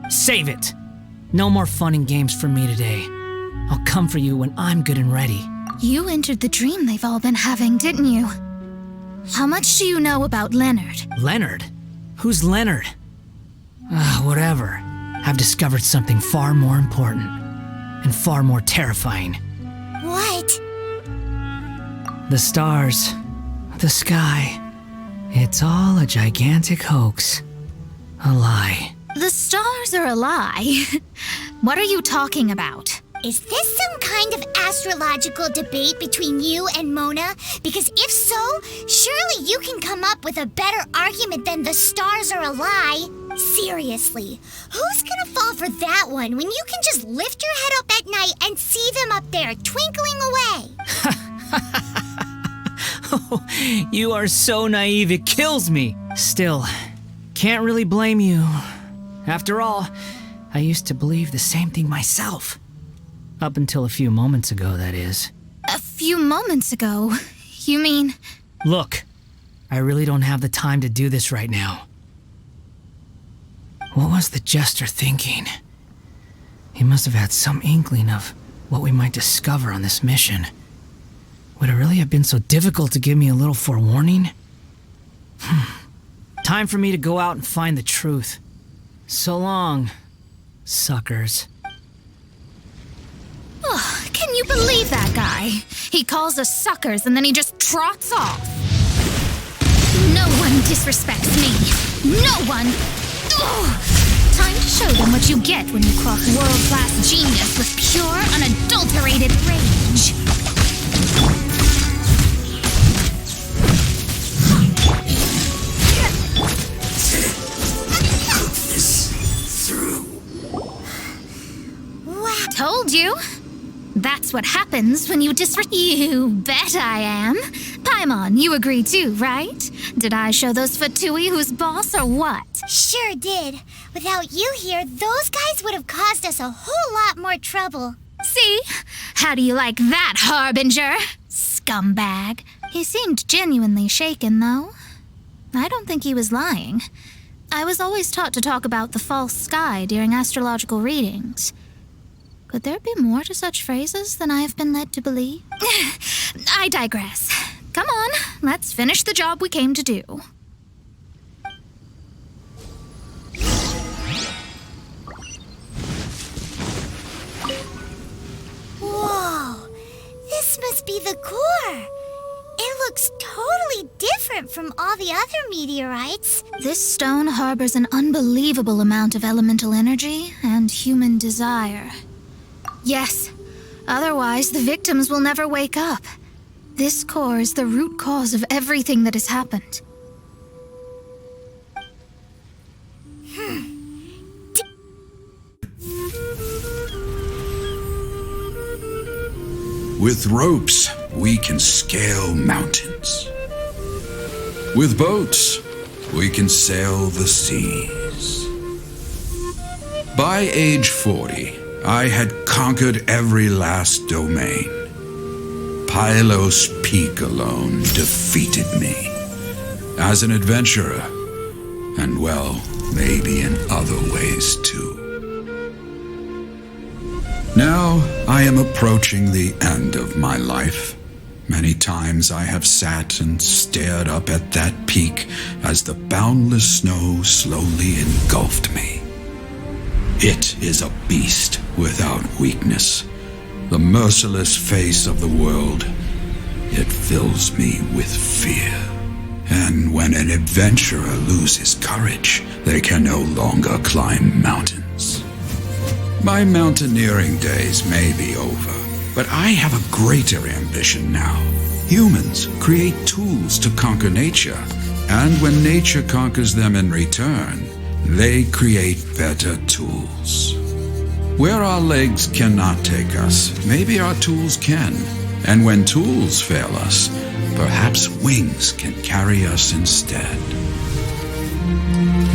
Save it. No more fun and games for me today. I'll come for you when I'm good and ready. You entered the dream they've all been having, didn't you? How much do you know about Leonard? Leonard? Who's Leonard? Whatever. I've discovered something far more important and far more terrifying. What? The stars, the sky. It's all a gigantic hoax. A lie. The stars are a lie. What are you talking about? Is this some kind of astrological debate between you and Mona? Because if so, surely you can come up with a better argument than the stars are a lie. Seriously, who's gonna fall for that one when you can just lift your head up at night and see them up there twinkling away? Oh, you are so naive, it kills me. Still, can't really blame you. After all, I used to believe the same thing myself. Up until a few moments ago, that is. A few moments ago? You mean... Look, I really don't have the time to do this right now. What was the jester thinking? He must have had some inkling of what we might discover on this mission. Would it really have been so difficult to give me a little forewarning? Time for me to go out and find the truth. So long, suckers. Oh, can you believe that guy? He calls us suckers and then he just trots off. No one disrespects me. No one! Ugh. Time to show them what you get when you cross world-class genius with pure, unadulterated rage. Told you. That's what happens when you You bet I am. Paimon, you agree too, right? Did I show those Fatui who's boss or what? Sure did. Without you here, those guys would have caused us a whole lot more trouble. See? How do you like that, Harbinger? Scumbag. He seemed genuinely shaken, though. I don't think he was lying. I was always taught to talk about the false sky during astrological readings. Could there be more to such phrases than I have been led to believe? I digress. Come on, let's finish the job we came to do. Whoa, this must be the core. It looks totally different from all the other meteorites. This stone harbors an unbelievable amount of elemental energy and human desire. Yes, otherwise the victims will never wake up. This core is the root cause of everything that has happened. With ropes, we can scale mountains. With boats, we can sail the seas. By age 40, I had conquered every last domain. Pylos Peak alone defeated me. As an adventurer, and well, maybe in other ways too. Now I am approaching the end of my life. Many times I have sat and stared up at that peak as the boundless snow slowly engulfed me. It is a beast without weakness, the merciless face of the world. It fills me with fear. And when an adventurer loses courage, they can no longer climb mountains. My mountaineering days may be over, but I have a greater ambition now. Humans create tools to conquer nature, and when nature conquers them in return, they create better tools. Where our legs cannot take us, maybe our tools can. And when tools fail us, perhaps wings can carry us instead.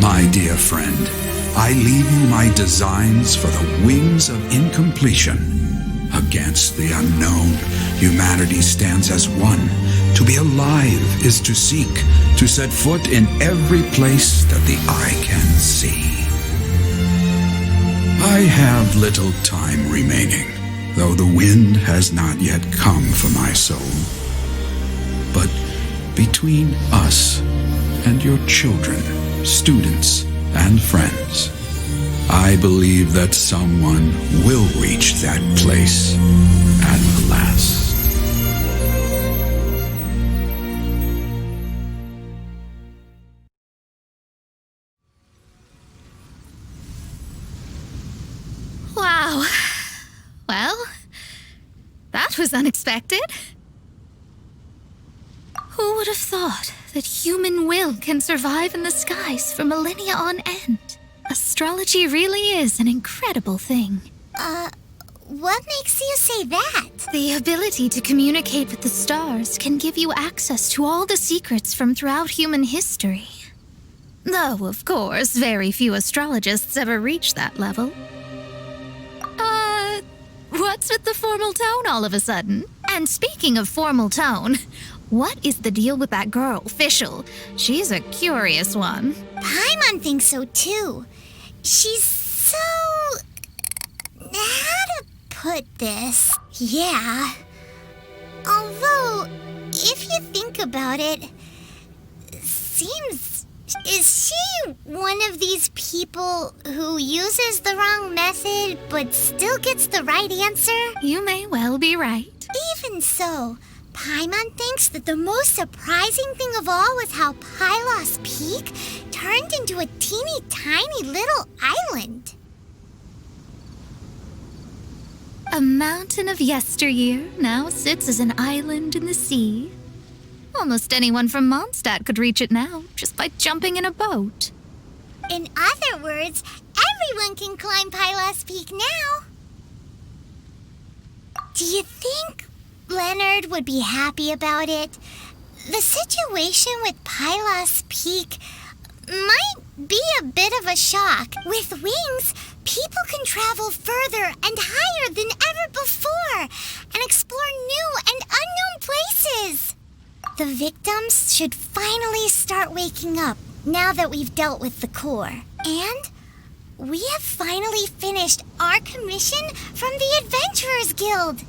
My dear friend, I leave you my designs for the wings of incompletion. Against the unknown, humanity stands as one. To be alive is to seek, to set foot in every place that the eye can see. have little time remaining, though the wind has not yet come for my soul. But between us and your children, students, and friends, I believe that someone will reach that place at last. Wow. Well, that was unexpected. Who would have thought that human will can survive in the skies for millennia on end? Astrology really is an incredible thing. What makes you say that? The ability to communicate with the stars can give you access to all the secrets from throughout human history. Though, of course, very few astrologists ever reach that level. What's with the formal tone all of a sudden? And speaking of formal tone, what is the deal with that girl, Fischl? She's a curious one. Paimon thinks so too. She's so... How to put this? Yeah. Although, if you think about it, seems... Is she one of these people who uses the wrong method but still gets the right answer? You may well be right. Even so, Paimon thinks that the most surprising thing of all was how Pylos Peak turned into a teeny tiny little island. A mountain of yesteryear now sits as an island in the sea. Almost anyone from Mondstadt could reach it now, just by jumping in a boat. In other words, everyone can climb Pylos Peak now. Do you think Leonard would be happy about it? The situation with Pylos Peak might be a bit of a shock. With wings, people can travel further and higher than ever before and explore new and unknown places. The victims should finally start waking up now that we've dealt with the core. And we have finally finished our commission from the Adventurers Guild.